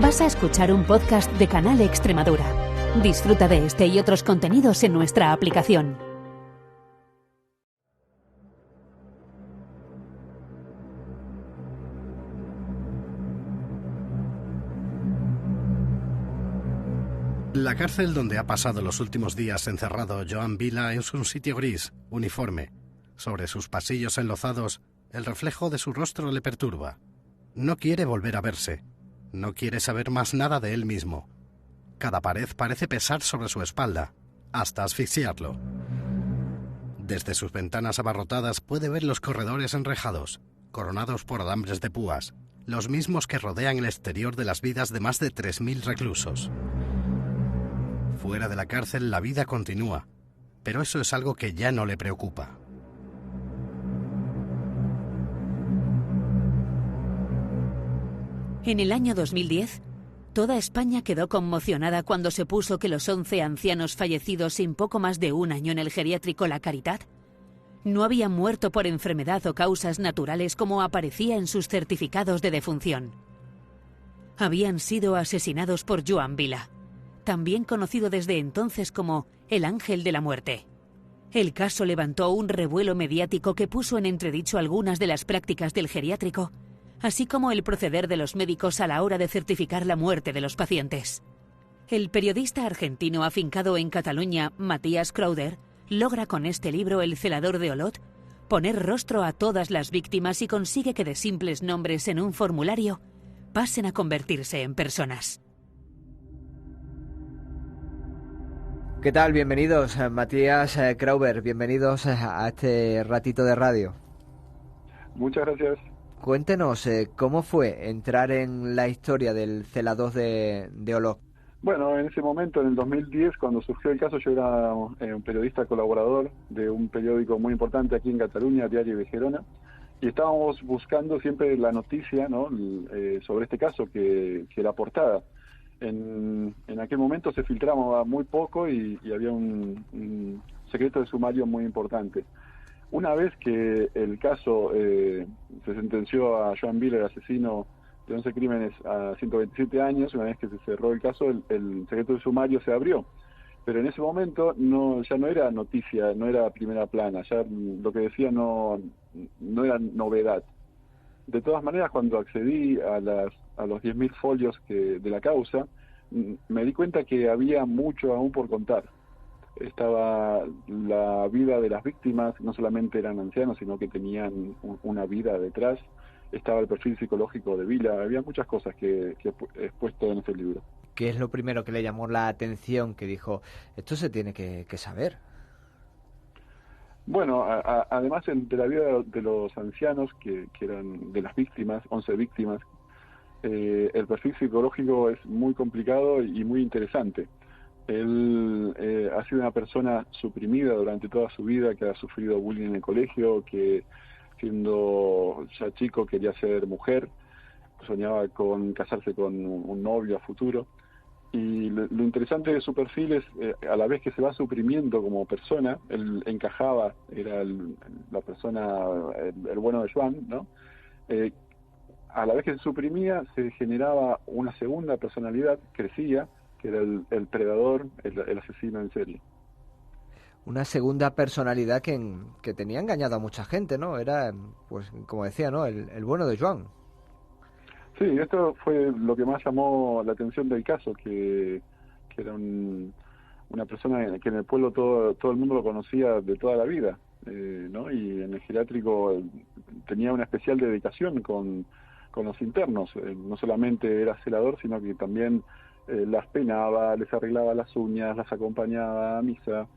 Vas a escuchar un podcast de Canal Extremadura. Disfruta de este y otros contenidos en nuestra aplicación. La cárcel donde ha pasado los últimos días encerrado Joan Vila es un sitio gris, uniforme. Sobre sus pasillos enlozados, el reflejo de su rostro le perturba. No quiere volver a verse. No quiere saber más nada de él mismo. Cada pared parece pesar sobre su espalda, hasta asfixiarlo. Desde sus ventanas abarrotadas puede ver los corredores enrejados, coronados por alambres de púas, los mismos que rodean el exterior de las vidas de más de 3.000 reclusos. Fuera de la cárcel la vida continúa, pero eso es algo que ya no le preocupa. En el año 2010, toda España quedó conmocionada cuando se puso que los 11 ancianos fallecidos sin poco más de un año en el geriátrico La Caridad no habían muerto por enfermedad o causas naturales como aparecía en sus certificados de defunción. Habían sido asesinados por Joan Vila, también conocido desde entonces como el Ángel de la Muerte. El caso levantó un revuelo mediático que puso en entredicho algunas de las prácticas del geriátrico, así como el proceder de los médicos a la hora de certificar la muerte de los pacientes. El periodista argentino afincado en Cataluña, Matías Crowder, logra con este libro El celador de Olot poner rostro a todas las víctimas y consigue que de simples nombres en un formulario pasen a convertirse en personas. ¿Qué tal? Bienvenidos, Matías Crowder, bienvenidos a este ratito de radio. Muchas gracias. Cuéntenos, ¿cómo fue entrar en la historia del celador de Olot? Bueno, en ese momento, en el 2010, cuando surgió el caso, yo era un periodista colaborador de un periódico muy importante aquí en Cataluña, Diario de Gerona, y estábamos buscando siempre la noticia, ¿no?, sobre este caso, que la portada. En aquel momento se filtraba muy poco y había un secreto de sumario muy importante. Una vez que el caso se sentenció a Joan Vila, el asesino de 11 crímenes, a 127 años, una vez que se cerró el caso, el secreto de sumario se abrió. Pero en ese momento ya no era noticia, no era primera plana, ya lo que decía no era novedad. De todas maneras, cuando accedí a los 10.000 folios de la causa, me di cuenta que había mucho aún por contar. Estaba la vida de las víctimas, no solamente eran ancianos, sino que tenían una vida detrás. Estaba el perfil psicológico de Vila, había muchas cosas que he expuesto en este libro. ¿Qué es lo primero que le llamó la atención, que dijo, esto se tiene que saber? Bueno, además de la vida de los ancianos, que eran de las víctimas, 11 víctimas, el perfil psicológico es muy complicado y muy interesante. Él ha sido una persona suprimida durante toda su vida, que ha sufrido bullying en el colegio, que siendo ya chico quería ser mujer, soñaba con casarse con un novio a futuro. Y lo interesante de su perfil es, a la vez que se va suprimiendo como persona, él encajaba, era la persona, el bueno de Joan, ¿no? A la vez que se suprimía, se generaba una segunda personalidad, crecía, que era el predador, el asesino en serie. Una segunda personalidad que tenía engañado a mucha gente, ¿no? Era, pues, como decía, ¿no?, el bueno de Joan. Sí, esto fue lo que más llamó la atención del caso, que era una persona que en el pueblo todo el mundo lo conocía de toda la vida, ¿no? Y en el geriátrico tenía una especial dedicación con los internos. No solamente era celador, sino que también las peinaba, les arreglaba las uñas, las acompañaba a misa.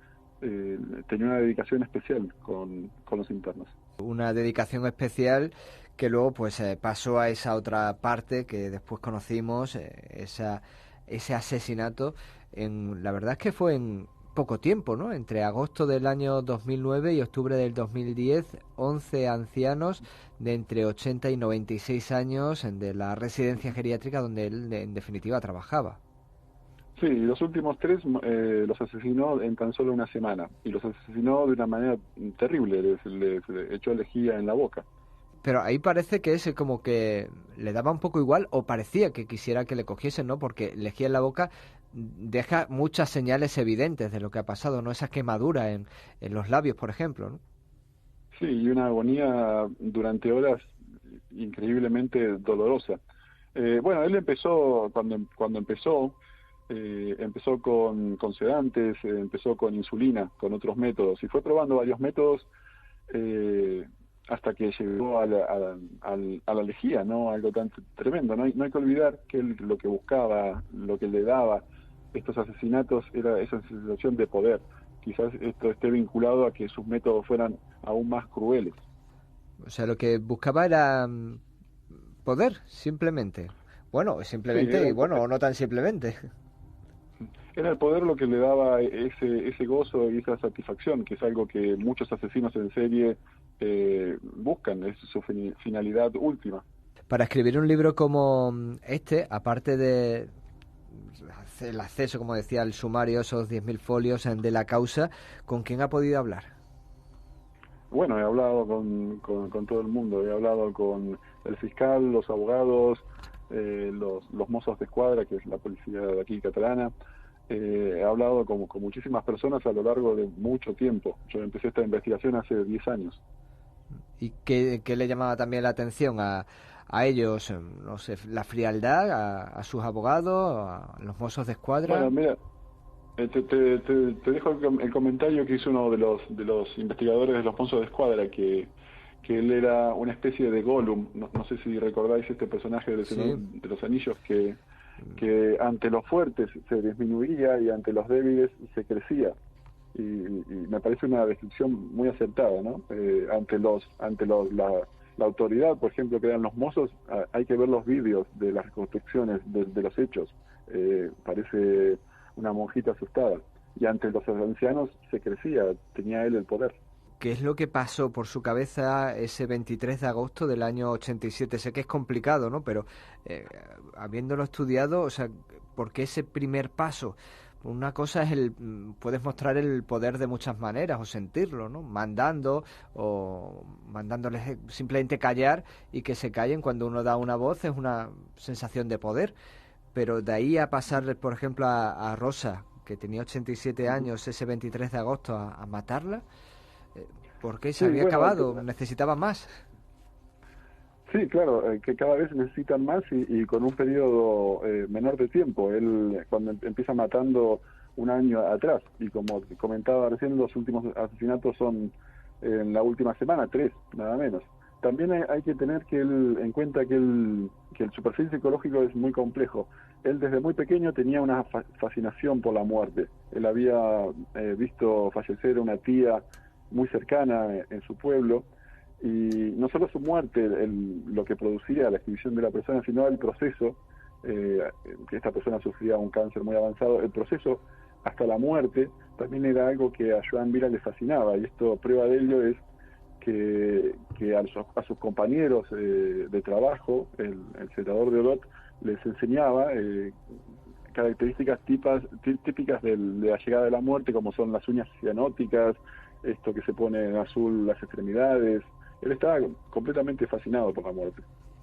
Tenía una dedicación especial con los internos. Una dedicación especial que luego pues pasó a esa otra parte que después conocimos, ese asesinato. La verdad es que fue en poco tiempo, ¿no? Entre agosto del año 2009 y octubre del 2010, 11 ancianos de entre 80 y 96 años de la residencia geriátrica donde él en definitiva trabajaba. Sí, los últimos 3 los asesinó en tan solo una semana, y los asesinó de una manera terrible, les echó lejía en la boca. Pero ahí parece que es como que le daba un poco igual, o parecía que quisiera que le cogiesen, ¿no? Porque lejía en la boca deja muchas señales evidentes de lo que ha pasado, ¿no? Esa quemadura en los labios, por ejemplo, ¿no? Sí, y una agonía durante horas increíblemente dolorosa. Bueno, él empezó, cuando empezó, empezó con sedantes, empezó con insulina, con otros métodos, y fue probando varios métodos hasta que llegó a la lejía, ¿no? Algo tan tremendo. No hay que olvidar que él lo que buscaba, lo que le daba estos asesinatos era esa sensación de poder. Quizás esto esté vinculado a que sus métodos fueran aún más crueles. O sea, lo que buscaba era poder, simplemente. Bueno, Sí, simplemente, y bueno, o no tan simplemente. era el poder lo que le daba ese gozo y esa satisfacción, que es algo que muchos asesinos en serie buscan, es su finalidad última. Para escribir un libro como este, aparte de el acceso, como decía, al sumario, esos 10.000 folios de la causa, ¿con quién ha podido hablar? Bueno, he hablado con todo el mundo, he hablado con el fiscal, los abogados, los mozos de escuadra, que es la policía de aquí catalana. He hablado con muchísimas personas a lo largo de mucho tiempo. Yo empecé esta investigación hace 10 años. ¿Y qué le llamaba también la atención a ellos? No sé, la frialdad, a sus abogados, a los mozos de escuadra. Bueno, mira, te dejo el comentario que hizo uno de los investigadores de los mozos de escuadra, que él era una especie de Gollum. No sé si recordáis este personaje del Señor de los Anillos, que ante los fuertes se disminuía y ante los débiles se crecía. Y me parece una descripción muy acertada, ¿no? La autoridad, por ejemplo, que eran los mozos, hay que ver los vídeos de las reconstrucciones de los hechos. Parece una monjita asustada. Y ante los ancianos se crecía, tenía él el poder. ¿Qué es lo que pasó por su cabeza ese 23 de agosto del año 87? Sé que es complicado, ¿no? Pero habiéndolo estudiado, o sea, ¿por qué ese primer paso? Una cosa es puedes mostrar el poder de muchas maneras o sentirlo, ¿no? Mandándoles simplemente callar y que se callen cuando uno da una voz es una sensación de poder. Pero de ahí a pasar, por ejemplo, a Rosa, que tenía 87 años ese 23 de agosto, a matarla, ¿por qué se había acabado? ¿Necesitaba más? Sí, claro, que cada vez necesitan más y con un periodo menor de tiempo. Él cuando empieza matando un año atrás, y como comentaba recién, los últimos asesinatos son en la última semana, 3, nada menos. También hay que tener en cuenta que el su perfil psicológico es muy complejo. Él desde muy pequeño tenía una fascinación por la muerte. Él había visto fallecer a una tía muy cercana en su pueblo, y no solo su muerte, lo que producía la exhibición de la persona, sino el proceso, que esta persona sufría un cáncer muy avanzado, el proceso hasta la muerte también era algo que a Joan Vila le fascinaba, y esto, prueba de ello es que a sus compañeros de trabajo, el senador de Olot les enseñaba características típicas de la llegada de la muerte, como son las uñas cianóticas, esto que se pone en azul las extremidades. Él estaba completamente fascinado por la muerte.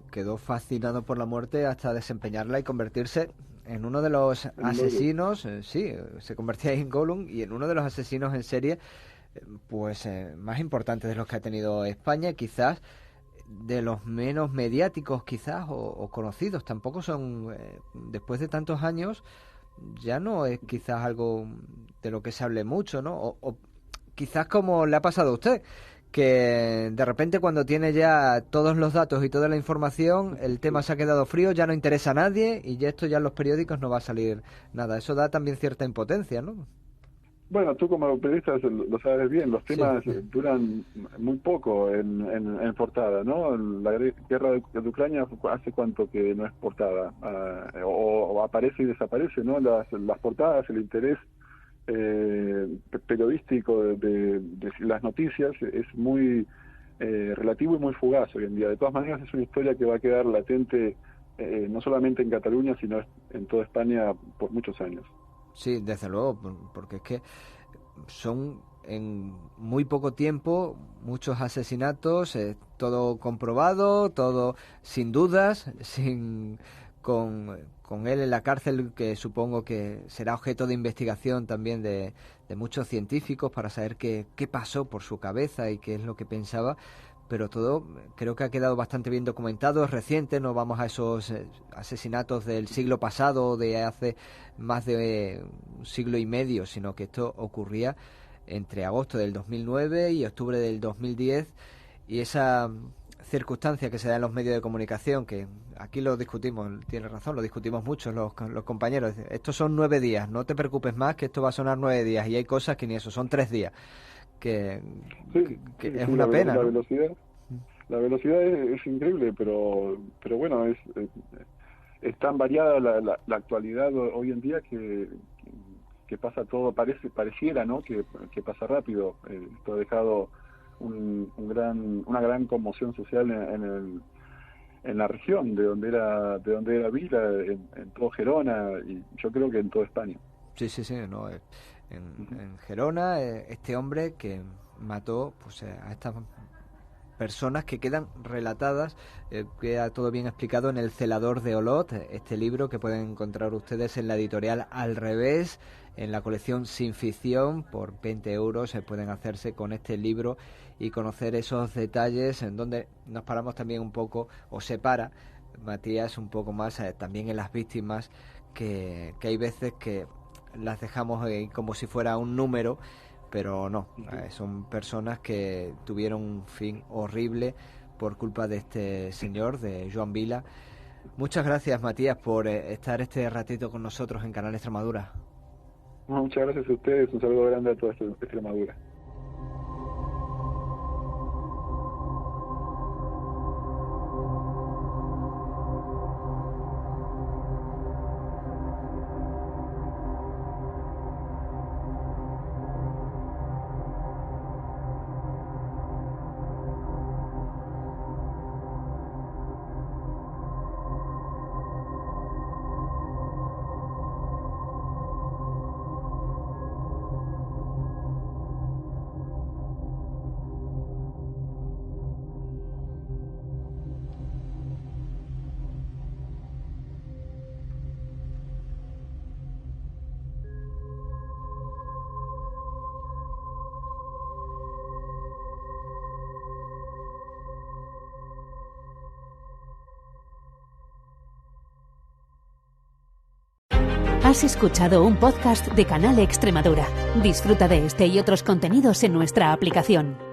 Quedó fascinado por la muerte hasta desempeñarla y convertirse en uno de los asesinos, se convertía en Gollum, y en uno de los asesinos en serie más importantes de los que ha tenido España, quizás de los menos mediáticos quizás o conocidos. Tampoco son, después de tantos años, ya no es quizás algo de lo que se hable mucho, ¿no? O quizás como le ha pasado a usted, que de repente cuando tiene ya todos los datos y toda la información, el tema se ha quedado frío, ya no interesa a nadie y ya esto ya en los periódicos no va a salir nada. Eso da también cierta impotencia, ¿no? Bueno, tú como periodista lo sabes bien, los temas duran muy poco en portada, ¿no? La guerra de Ucrania hace cuánto que no es portada, o aparece y desaparece, ¿no? Las portadas, el interés periodístico de las noticias es muy relativo y muy fugaz hoy en día. De todas maneras es una historia que va a quedar latente no solamente en Cataluña, sino en toda España por muchos años. Sí, desde luego, porque es que son en muy poco tiempo, muchos asesinatos, todo comprobado, todo sin dudas, con él en la cárcel, que supongo que será objeto de investigación también de muchos científicos para saber qué pasó por su cabeza y qué es lo que pensaba. Pero todo creo que ha quedado bastante bien documentado, es reciente, no vamos a esos asesinatos del siglo pasado, de hace más de un siglo y medio, sino que esto ocurría entre agosto del 2009 y octubre del 2010, y esa circunstancia que se da en los medios de comunicación, que aquí lo discutimos, tiene razón, lo discutimos mucho los compañeros, estos son 9 días, no te preocupes más que esto va a sonar 9 días, y hay cosas que ni eso, son 3 días. Que es una pena, la ¿no? La velocidad es increíble, pero bueno, es tan variada la actualidad hoy en día que pasa todo, pareciera, ¿no? que pasa rápido. Esto ha dejado una gran conmoción social en la región de donde era Vila, en todo Gerona, y yo creo que en toda España. Sí, no, en Gerona, este hombre que mató pues a estas personas que quedan relatadas, queda todo bien explicado en El celador de Olot, este libro que pueden encontrar ustedes en la editorial Al Revés, en la colección Sin Ficción. Por 20 euros pueden hacerse con este libro y conocer esos detalles en donde nos paramos también un poco, o se para Matías un poco más también en las víctimas, que hay veces que las dejamos como si fuera un número, pero no, son personas que tuvieron un fin horrible por culpa de este señor, de Joan Vila. Muchas gracias, Matías, por estar este ratito con nosotros en Canal Extremadura. Muchas gracias a ustedes, un saludo grande a toda Extremadura. Has escuchado un podcast de Canal Extremadura. Disfruta de este y otros contenidos en nuestra aplicación.